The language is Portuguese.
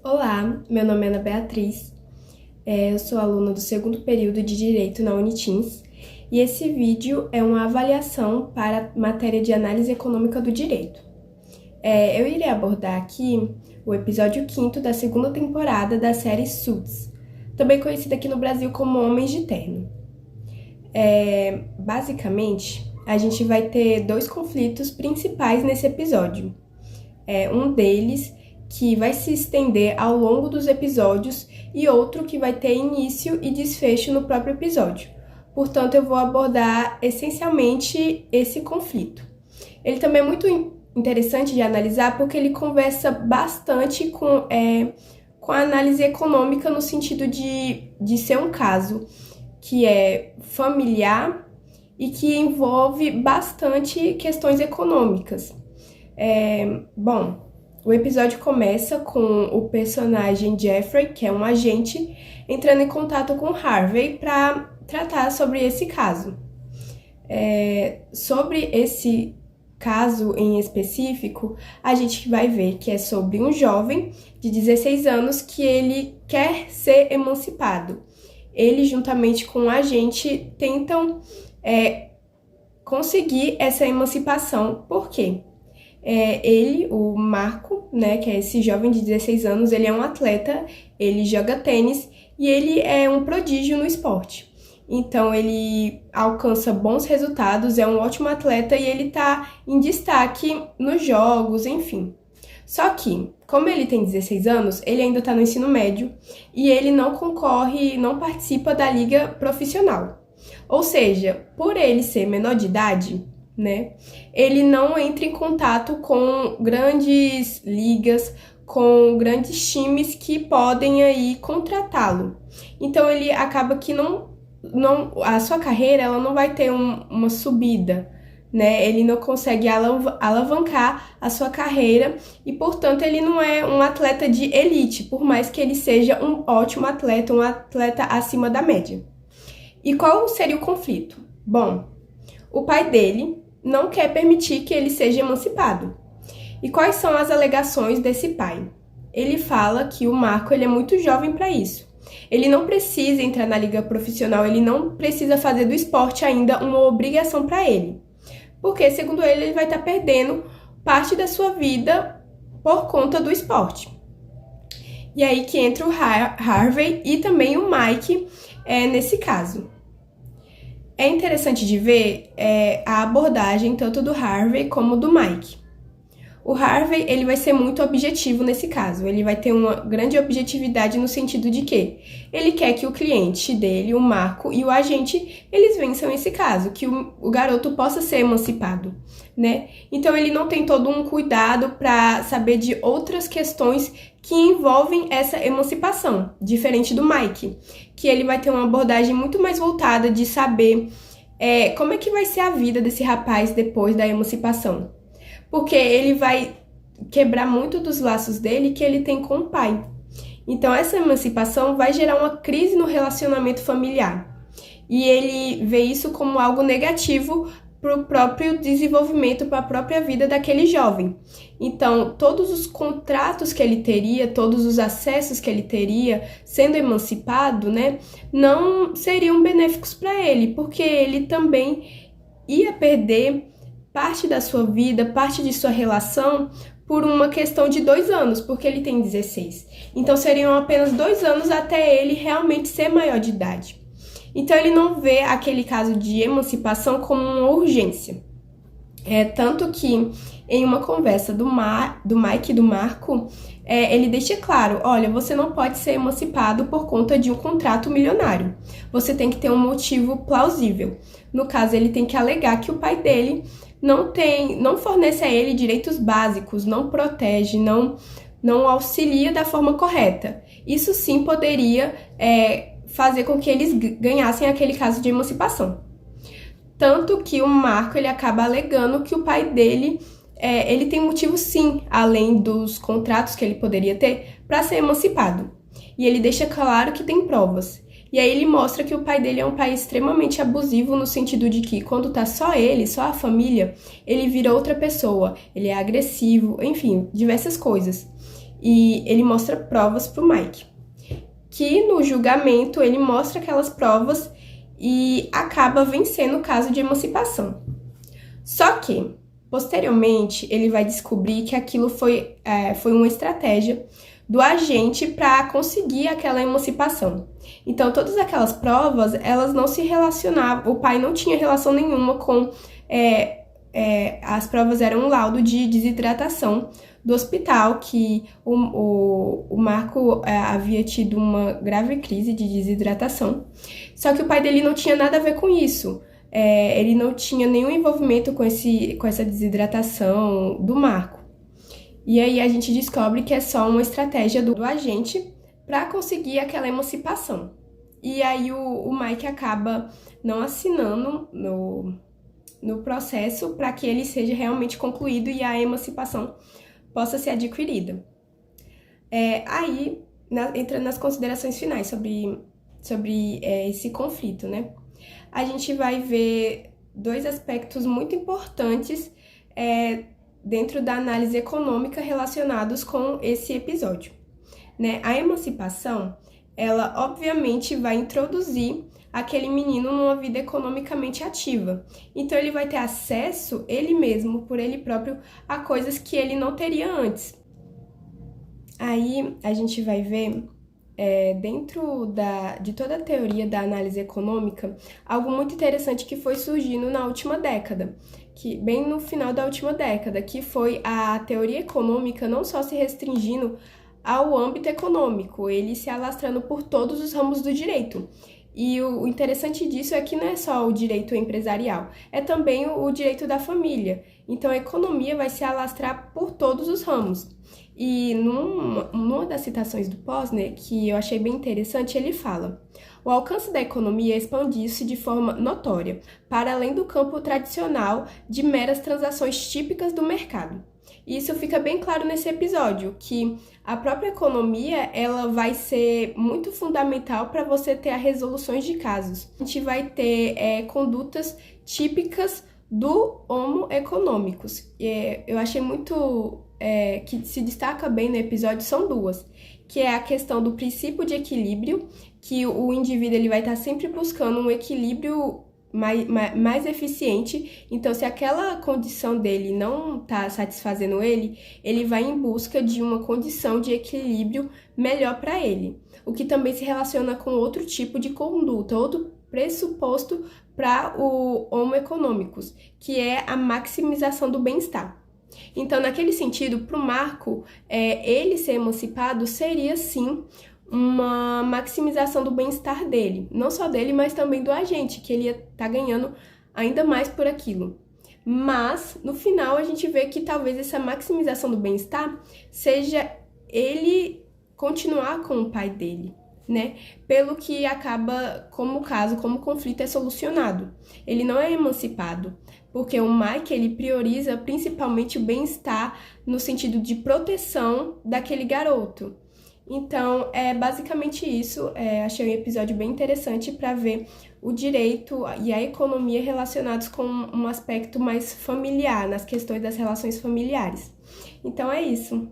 Olá, meu nome é Ana Beatriz, eu sou aluna do segundo período de Direito na Unitins e esse vídeo é uma avaliação para a matéria de Análise Econômica do Direito. Eu irei abordar aqui o episódio 5º da segunda temporada da série Suits, também conhecida aqui no Brasil como Homens de Terno. Basicamente, a gente vai ter dois conflitos principais nesse episódio. Um deles que vai se estender ao longo dos episódios e outro que vai ter início e desfecho no próprio episódio. Portanto, eu vou abordar essencialmente esse conflito. Ele também é muito interessante de analisar porque ele conversa bastante com a análise econômica no sentido de ser um caso que é familiar e que envolve bastante questões econômicas. O episódio começa com o personagem Jeffrey, que é um agente, entrando em contato com Harvey para tratar sobre esse caso. Sobre esse caso em específico, a gente vai ver que é sobre um jovem de 16 anos que ele quer ser emancipado. Ele, juntamente com o agente, tentam conseguir essa emancipação. Por quê? Ele, o Marco, né, que é esse jovem de 16 anos, ele é um atleta, ele joga tênis e ele é um prodígio no esporte. Então, ele alcança bons resultados, é um ótimo atleta e ele tá em destaque nos jogos, enfim. Só que, como ele tem 16 anos, ele ainda tá no ensino médio e ele não concorre, não participa da liga profissional. Ou seja, por ele ser menor de idade, né, ele não entra em contato com grandes ligas, com grandes times que podem aí contratá-lo. Então ele acaba que a sua carreira ela não vai ter uma subida, né? Ele não consegue alavancar a sua carreira e, portanto, ele não é um atleta de elite, por mais que ele seja um ótimo atleta, um atleta acima da média. E qual seria o conflito? Bom, o pai dele não quer permitir que ele seja emancipado. E quais são as alegações desse pai? Ele fala que o Marco ele é muito jovem para isso. Ele não precisa entrar na liga profissional, ele não precisa fazer do esporte ainda uma obrigação para ele. Porque, segundo ele vai estar perdendo parte da sua vida por conta do esporte. E aí que entra o Harvey e também o Mike nesse caso. É interessante de ver a abordagem tanto do Harvey como do Mike. O Harvey ele vai ser muito objetivo nesse caso, ele vai ter uma grande objetividade no sentido de que ele quer que o cliente dele, o Marco e o agente, eles vençam esse caso, que o garoto possa ser emancipado, né? Então ele não tem todo um cuidado para saber de outras questões que envolvem essa emancipação, diferente do Mike, que ele vai ter uma abordagem muito mais voltada de saber como é que vai ser a vida desse rapaz depois da emancipação. Porque ele vai quebrar muito dos laços dele que ele tem com o pai. Então, essa emancipação vai gerar uma crise no relacionamento familiar. E ele vê isso como algo negativo para o próprio desenvolvimento, para a própria vida daquele jovem. Então, todos os contratos que ele teria, todos os acessos que ele teria sendo emancipado, né, não seriam benéficos para ele, porque ele também ia perder parte da sua vida, parte de sua relação, por uma questão de 2 anos, porque ele tem 16. Então, seriam apenas 2 anos até ele realmente ser maior de idade. Então, ele não vê aquele caso de emancipação como uma urgência. Tanto que, em uma conversa do Mike e do Marco, ele deixa claro, olha, você não pode ser emancipado por conta de um contrato milionário. Você tem que ter um motivo plausível. No caso, ele tem que alegar que o pai dele não fornece a ele direitos básicos, não protege, não auxilia da forma correta. Isso sim poderia fazer com que eles ganhassem aquele caso de emancipação. Tanto que o Marco ele acaba alegando que o pai dele ele tem motivo sim, além dos contratos que ele poderia ter, para ser emancipado. E ele deixa claro que tem provas. E aí ele mostra que o pai dele é um pai extremamente abusivo no sentido de que quando tá só ele, só a família, ele vira outra pessoa, ele é agressivo, enfim, diversas coisas. e ele mostra provas pro Mike, que no julgamento ele mostra aquelas provas e acaba vencendo o caso de emancipação. Só que, posteriormente, ele vai descobrir que aquilo foi uma estratégia do agente para conseguir aquela emancipação. Então, todas aquelas provas, elas não se relacionavam, o pai não tinha relação nenhuma com... as provas eram um laudo de desidratação do hospital, que o Marco havia tido uma grave crise de desidratação. Só que o pai dele não tinha nada a ver com isso. Ele não tinha nenhum envolvimento com essa desidratação do Marco. E aí a gente descobre que é só uma estratégia do agente para conseguir aquela emancipação. E aí o Mike acaba não assinando no processo para que ele seja realmente concluído e a emancipação possa ser adquirida. Aí entra nas considerações finais sobre esse conflito, né? A gente vai ver dois aspectos muito importantes dentro da análise econômica relacionados com esse episódio, né? A emancipação, ela obviamente vai introduzir aquele menino numa vida economicamente ativa. Então ele vai ter acesso, ele mesmo, por ele próprio, a coisas que ele não teria antes. Aí a gente vai ver, dentro de toda a teoria da análise econômica, algo muito interessante que foi surgindo na última década, bem no final da última década, que foi a teoria econômica não só se restringindo ao âmbito econômico, ele se alastrando por todos os ramos do direito. E o interessante disso é que não é só o direito empresarial, é também o direito da família. Então a economia vai se alastrar por todos os ramos. E numa das citações do Posner, que eu achei bem interessante, ele fala: o alcance da economia expandiu-se de forma notória, para além do campo tradicional de meras transações típicas do mercado. E isso fica bem claro nesse episódio, que a própria economia ela vai ser muito fundamental para você ter as resoluções de casos. A gente vai ter condutas típicas do Homo economicus. Eu achei muito que se destaca bem no episódio são duas, que é a questão do princípio de equilíbrio, que o indivíduo ele vai estar sempre buscando um equilíbrio mais eficiente. Então, se aquela condição dele não está satisfazendo ele, ele vai em busca de uma condição de equilíbrio melhor para ele, o que também se relaciona com outro tipo de conduta, outro pressuposto para o Homo economicus, que é a maximização do bem-estar. Então, naquele sentido, para o Marco, ele ser emancipado seria, sim, uma maximização do bem-estar dele. Não só dele, mas também do agente, que ele ia estar ganhando ainda mais por aquilo. Mas, no final, a gente vê que talvez essa maximização do bem-estar seja ele continuar com o pai dele, né? Pelo que acaba, como o conflito é solucionado. Ele não é emancipado, porque o Mike, ele prioriza principalmente o bem-estar no sentido de proteção daquele garoto. Então, é basicamente isso. Achei um episódio bem interessante para ver o direito e a economia relacionados com um aspecto mais familiar, nas questões das relações familiares. Então, é isso.